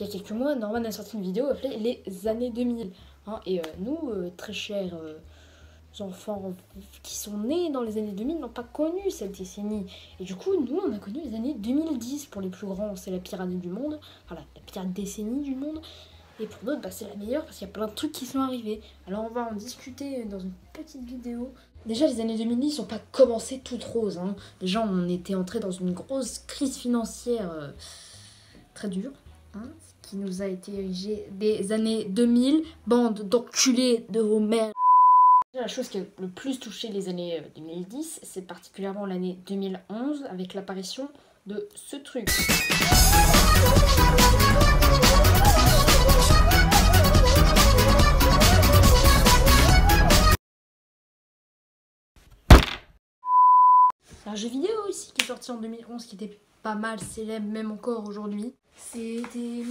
Il y a quelques mois, Norman a sorti une vidéo appelée Les années 2000. Hein, et nous, très chers enfants qui sont nés dans les années 2000, n'ont pas connu cette décennie. Et du coup, nous, on a connu les années 2010 pour les plus grands. C'est la pire année du monde, enfin la pire décennie du monde. Et pour d'autres, c'est la meilleure parce qu'il y a plein de trucs qui sont arrivés. Alors on va en discuter dans une petite vidéo. Déjà, les années 2010 n'ont pas commencé toutes roses. Hein. Déjà, on était entré dans une grosse crise financière très dure. Hein, qui nous a été érigée des années 2000. Bande d'enculés de vos mères. La chose qui a le plus touché les années 2010, c'est particulièrement l'année 2011 avec l'apparition de ce truc. C'est un jeu vidéo aussi qui est sorti en 2011 qui était pas mal célèbre même encore aujourd'hui. C'était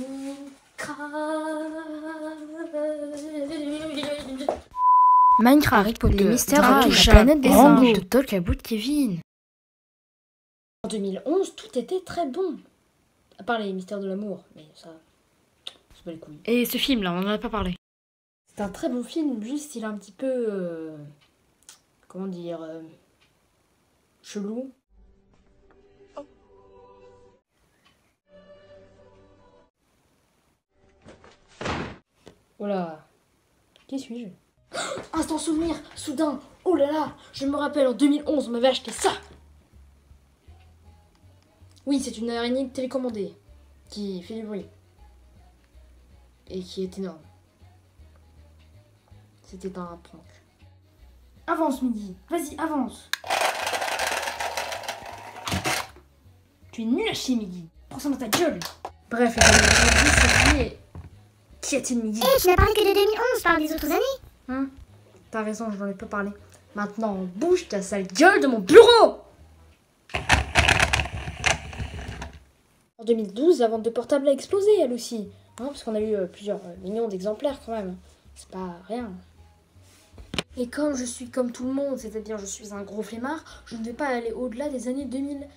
Minecraft, Harry Potter, les mystères de la planète des singes, de Talk About Kevin. En 2011, tout était très bon. À part les mystères de l'amour, mais ça, c'est pas les couilles. Et ce film-là, on en a pas parlé. C'est un très bon film, juste il est un petit peu... comment dire... chelou. Oh. Voilà. Qui suis-je? Instant souvenir, soudain. Oh là là, je me rappelle, en 2011, on m'avait acheté ça. Oui, c'est une araignée télécommandée qui fait du bruit. Et qui est énorme. C'était un prank. Avance, Midi. Vas-y, avance. Tu es nul à chier, Midi. Prends ça dans ta gueule. Bref, qui a-t-il, Midi? Tu n'as parlé que de 2011, parle des autres années. Hein? T'as raison, je n'en ai pas parlé. Maintenant, bouge ta sale gueule de mon bureau! En 2012, la vente de portables a explosé, elle aussi. Hein, parce qu'on a eu plusieurs millions d'exemplaires quand même. C'est pas rien. Et comme je suis comme tout le monde, c'est-à-dire je suis un gros flemmard, je ne vais pas aller au-delà des années 2000.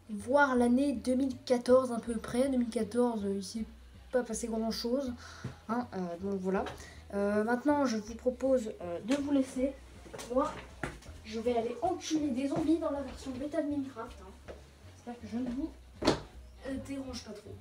Voire l'année 2014 à peu près. 2014, il s'est pas passé grand-chose. Hein, donc voilà. Maintenant, je vous propose de vous laisser. Moi, je vais aller enculer des zombies dans la version bêta de Minecraft. Hein. J'espère que je ne vous dérange pas trop.